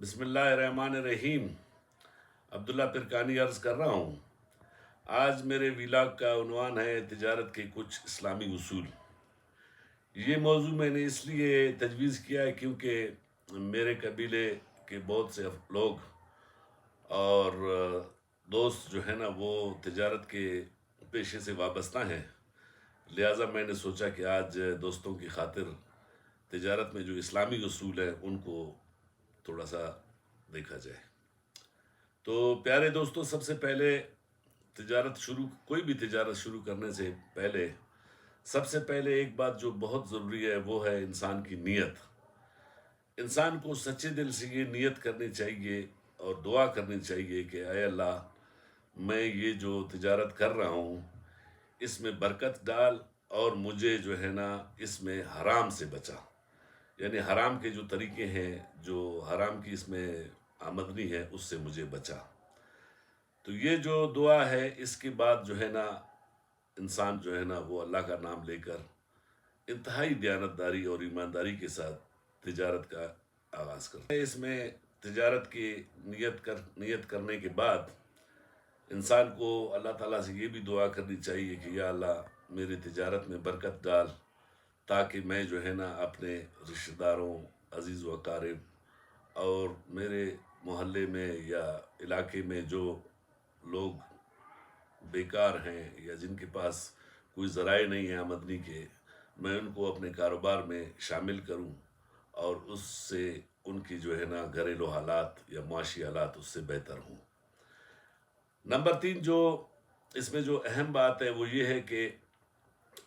بسم اللہ الرحمن الرحیم۔ عبداللہ پرکانی عرض کر رہا ہوں۔ آج میرے ویلاگ کا عنوان ہے تجارت کے کچھ اسلامی اصول۔ یہ موضوع میں نے اس لیے تجویز کیا ہے کیونکہ میرے قبیلے کے بہت سے لوگ اور دوست جو ہے نا وہ تجارت کے پیشے سے وابستہ ہیں، لہٰذا میں نے سوچا کہ آج دوستوں کی خاطر تجارت میں جو اسلامی اصول ہیں ان کو تھوڑا سا دیکھا جائے۔ تو پیارے دوستو، سب سے پہلے کوئی بھی تجارت شروع کرنے سے پہلے سب سے پہلے ایک بات جو بہت ضروری ہے وہ ہے انسان کی نیت۔ انسان کو سچے دل سے یہ نیت کرنی چاہیے اور دعا کرنی چاہیے کہ اے اللہ، میں یہ جو تجارت کر رہا ہوں اس میں برکت ڈال اور مجھے جو ہے نا اس میں حرام سے بچا، یعنی حرام کے جو طریقے ہیں، جو حرام کی اس میں آمدنی ہے اس سے مجھے بچا۔ تو یہ جو دعا ہے اس کے بعد جو ہے نا انسان جو ہے نا وہ اللہ کا نام لے کر انتہائی دیانتداری اور ایمانداری کے ساتھ تجارت کا آغاز کرتا ہے۔ اس میں تجارت کی نیت کرنے کے بعد انسان کو اللہ تعالیٰ سے یہ بھی دعا کرنی چاہیے کہ یا اللہ، میری تجارت میں برکت ڈال تاکہ میں جو ہے نا اپنے رشتہ داروں، عزیز و اقارب اور میرے محلے میں یا علاقے میں جو لوگ بیکار ہیں یا جن کے پاس کوئی ذرائع نہیں ہے آمدنی کے، میں ان کو اپنے کاروبار میں شامل کروں اور اس سے ان کی جو ہے نا گھریلو حالات یا معاشی حالات اس سے بہتر ہوں۔ نمبر 3 جو اس میں جو اہم بات ہے وہ یہ ہے کہ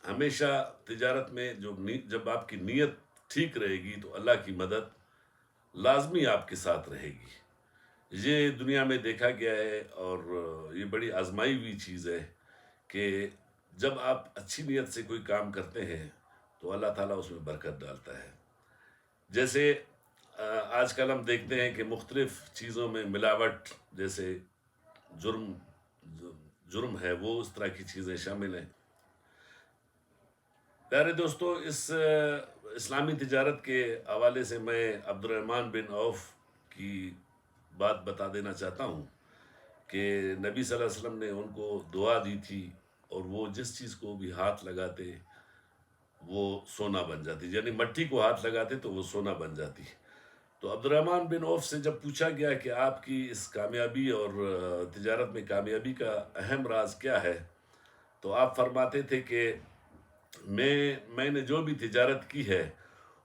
ہمیشہ تجارت میں جب آپ کی نیت ٹھیک رہے گی تو اللہ کی مدد لازمی آپ کے ساتھ رہے گی۔ یہ دنیا میں دیکھا گیا ہے اور یہ بڑی آزمائی ہوئی چیز ہے کہ جب آپ اچھی نیت سے کوئی کام کرتے ہیں تو اللہ تعالیٰ اس میں برکت ڈالتا ہے۔ جیسے آج کل ہم دیکھتے ہیں کہ مختلف چیزوں میں ملاوٹ، جیسے جرم ہے، وہ اس طرح کی چیزیں شامل ہیں۔ پیارے دوستو، اس اسلامی تجارت کے حوالے سے میں عبد الرحمن بن عوف کی بات بتا دینا چاہتا ہوں کہ نبی صلی اللہ علیہ وسلم نے ان کو دعا دی تھی اور وہ جس چیز کو بھی ہاتھ لگاتے وہ سونا بن جاتی، یعنی مٹی کو ہاتھ لگاتے تو وہ سونا بن جاتی۔ تو عبد الرحمن بن عوف سے جب پوچھا گیا کہ آپ کی اس کامیابی اور تجارت میں کامیابی کا اہم راز کیا ہے، تو آپ فرماتے تھے کہ میں نے جو بھی تجارت کی ہے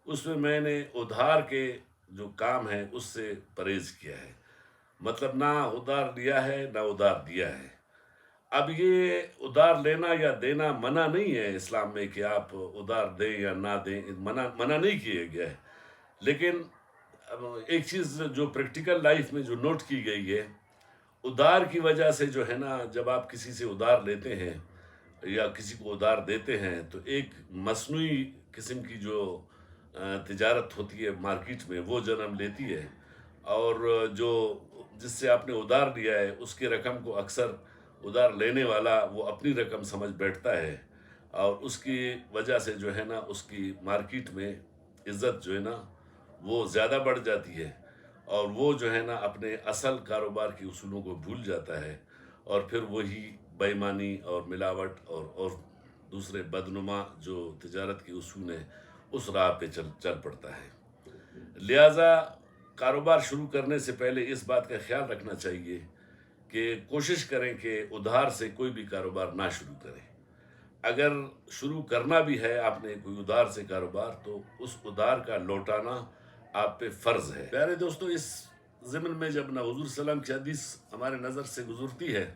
اس میں نے ادھار کے جو کام ہے اس سے پرہیز کیا ہے، مطلب نہ ادھار لیا ہے نہ ادھار دیا ہے۔ اب یہ ادھار لینا یا دینا منع نہیں ہے اسلام میں کہ آپ ادھار دیں یا نہ دیں، منع نہیں کیا گیا ہے، لیکن ایک چیز جو پریکٹیکل لائف میں جو نوٹ کی گئی ہے، ادھار کی وجہ سے جو ہے نا جب آپ کسی سے ادھار لیتے ہیں یا کسی کو ادھار دیتے ہیں تو ایک مصنوعی قسم کی جو تجارت ہوتی ہے مارکیٹ میں وہ جنم لیتی ہے، اور جس سے آپ نے ادھار لیا ہے اس کی رقم کو اکثر ادھار لینے والا وہ اپنی رقم سمجھ بیٹھتا ہے، اور اس کی وجہ سے جو ہے نا اس کی مارکیٹ میں عزت جو ہے نا وہ زیادہ بڑھ جاتی ہے، اور وہ جو ہے نا اپنے اصل کاروبار کے اصولوں کو بھول جاتا ہے، اور پھر وہی بے ایمانی اور ملاوٹ اور دوسرے بدنما جو تجارت کے اصول ہیں اس راہ پہ چل پڑتا ہے۔ لہٰذا کاروبار شروع کرنے سے پہلے اس بات کا خیال رکھنا چاہیے کہ کوشش کریں کہ ادھار سے کوئی بھی کاروبار نہ شروع کریں۔ اگر شروع کرنا بھی ہے آپ نے کوئی ادھار سے کاروبار تو اس ادھار کا لوٹانا آپ پہ فرض ہے۔ پیارے دوستو، اس ضمن میں جب حضور صلی اللہ علیہ وسلم کی حدیث ہمارے نظر سے گزرتی ہے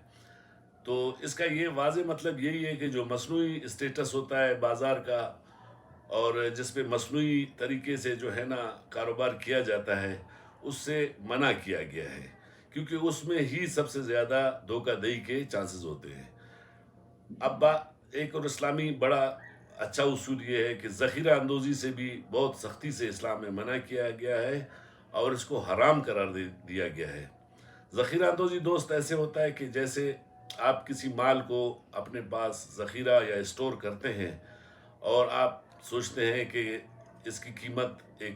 تو اس کا یہ واضح مطلب یہی ہے کہ جو مصنوعی اسٹیٹس ہوتا ہے بازار کا اور جس پہ مصنوعی طریقے سے جو ہے نا کاروبار کیا جاتا ہے اس سے منع کیا گیا ہے، کیونکہ اس میں ہی سب سے زیادہ دھوکہ دہی کے چانسز ہوتے ہیں۔ اب ایک اور اسلامی بڑا اچھا اصول یہ ہے کہ ذخیرہ اندوزی سے بھی بہت سختی سے اسلام میں منع کیا گیا ہے اور اس کو حرام قرار دیا گیا ہے۔ ذخیرہ اندوزی دوست ایسے ہوتا ہے کہ جیسے آپ کسی مال کو اپنے پاس ذخیرہ یا اسٹور کرتے ہیں اور آپ سوچتے ہیں کہ اس کی قیمت ایک